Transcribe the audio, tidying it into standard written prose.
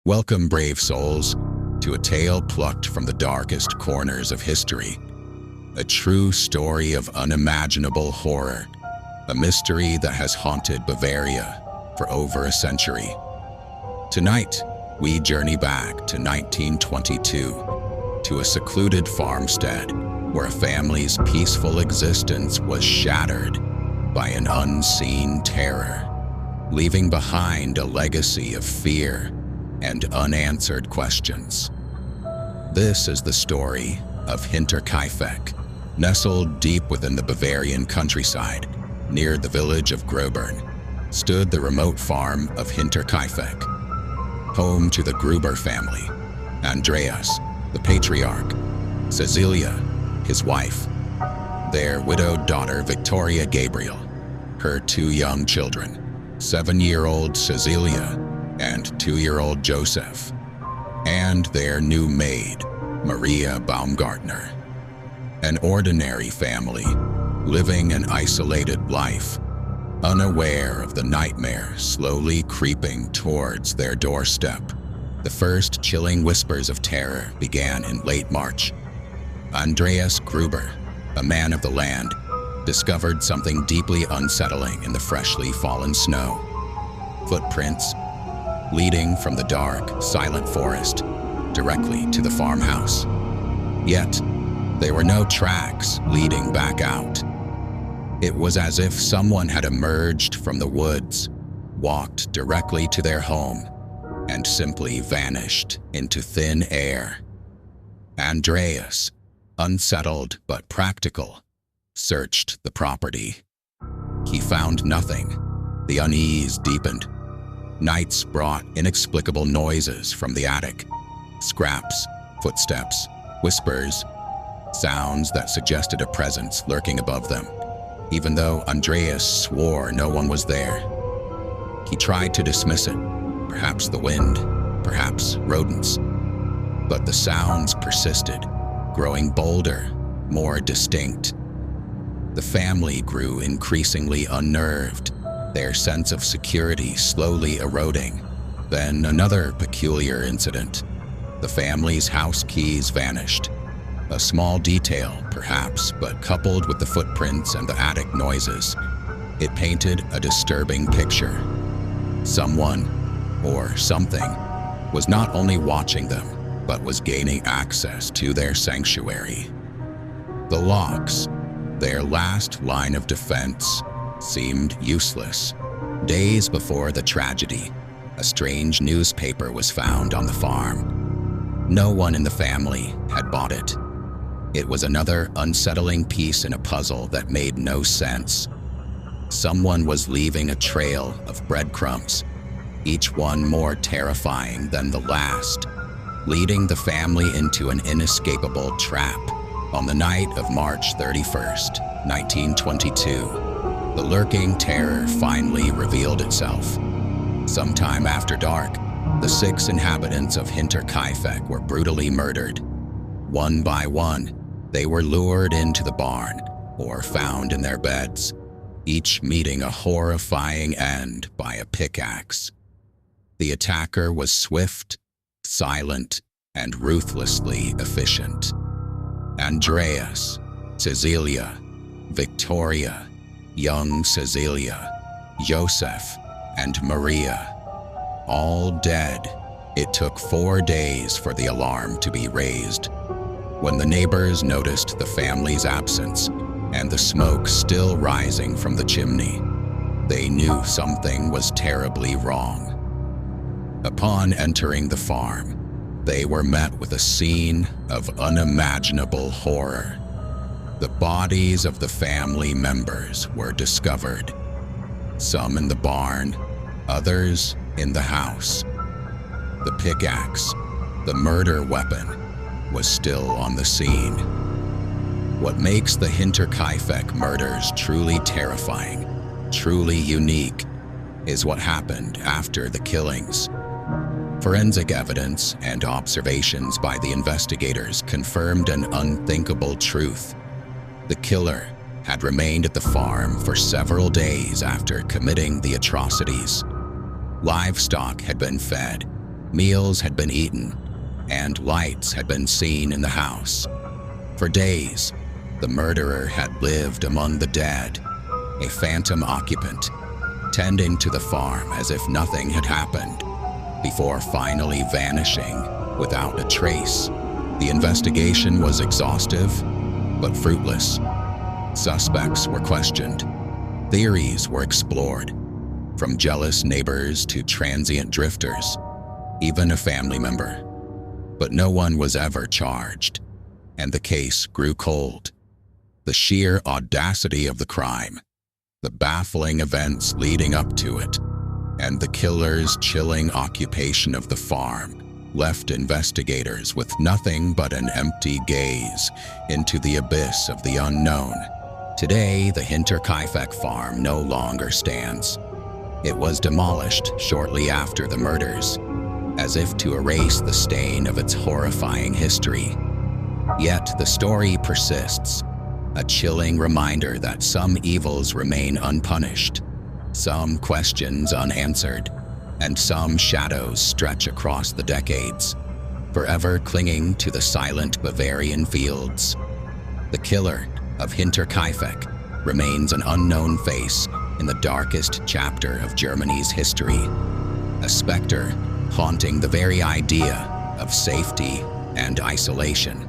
Welcome, brave souls, to a tale plucked from the darkest corners of history. A true story of unimaginable horror, a mystery that has haunted Bavaria for over a century. Tonight, we journey back to 1922, to a secluded farmstead where a family's peaceful existence was shattered by an unseen terror, leaving behind a legacy of fear and unanswered questions. This is the story of Hinterkaifeck. Nestled deep within the Bavarian countryside, near the village of Gröbern, stood the remote farm of Hinterkaifeck, home to the Gruber family, Andreas, the patriarch, Cecilia, his wife, their widowed daughter Victoria Gabriel, her two young children, 7-year-old Cecilia and 2-year-old Joseph, and their new maid, Maria Baumgartner. An ordinary family, living an isolated life, unaware of the nightmare slowly creeping towards their doorstep. The first chilling whispers of terror began in late March. Andreas Gruber, a man of the land, discovered something deeply unsettling in the freshly fallen snow. Footprints leading from the dark, silent forest directly to the farmhouse. Yet, there were no tracks leading back out. It was as if someone had emerged from the woods, walked directly to their home, and simply vanished into thin air. Andreas, unsettled but practical, searched the property. He found nothing. The unease deepened. Nights brought inexplicable noises from the attic. Scraps, footsteps, whispers, sounds that suggested a presence lurking above them, even though Andreas swore no one was there. He tried to dismiss it, perhaps the wind, perhaps rodents. But the sounds persisted, growing bolder, more distinct. The family grew increasingly unnerved, their sense of security slowly eroding. Then another peculiar incident. The family's house keys vanished. A small detail, perhaps, but coupled with the footprints and the attic noises, it painted a disturbing picture. Someone, or something, was not only watching them, but was gaining access to their sanctuary. The locks, their last line of defense, seemed useless. Days before the tragedy, a strange newspaper was found on the farm. No one in the family had bought it. It was another unsettling piece in a puzzle that made no sense. Someone was leaving a trail of breadcrumbs, each one more terrifying than the last, leading the family into an inescapable trap. On the night of March 31st, 1922, the lurking terror finally revealed itself. Sometime after dark, the 6 inhabitants of Hinterkaifeck were brutally murdered. One by one, they were lured into the barn or found in their beds, each meeting a horrifying end by a pickaxe. The attacker was swift, silent, and ruthlessly efficient. Andreas, Cecilia, Victoria, young Cecilia, Joseph, and Maria, all dead. It took 4 days for the alarm to be raised. When the neighbors noticed the family's absence and the smoke still rising from the chimney, they knew something was terribly wrong. Upon entering the farm, they were met with a scene of unimaginable horror. The bodies of the family members were discovered, some in the barn, others in the house. The pickaxe, the murder weapon, was still on the scene. What makes the Hinterkaifeck murders truly terrifying, truly unique, is what happened after the killings. Forensic evidence and observations by the investigators confirmed an unthinkable truth. The killer had remained at the farm for several days after committing the atrocities. Livestock had been fed, Meals had been eaten, and lights had been seen in the house. For days, the murderer had lived among the dead, a phantom occupant, tending to the farm as if nothing had happened, before finally vanishing without a trace. The investigation was exhaustive, but fruitless. Suspects were questioned. Theories were explored, from jealous neighbors to transient drifters, even a family member. But no one was ever charged, and the case grew cold. The sheer audacity of the crime, the baffling events leading up to it, and the killer's chilling occupation of the farm left investigators with nothing but an empty gaze into the abyss of the unknown. Today, the Hinterkaifeck farm no longer stands. It was demolished shortly after the murders, as if to erase the stain of its horrifying history. Yet the story persists, a chilling reminder that some evils remain unpunished, some questions unanswered, and some shadows stretch across the decades, forever clinging to the silent Bavarian fields. The killer of Hinterkaifeck remains an unknown face in the darkest chapter of Germany's history, a specter haunting the very idea of safety and isolation.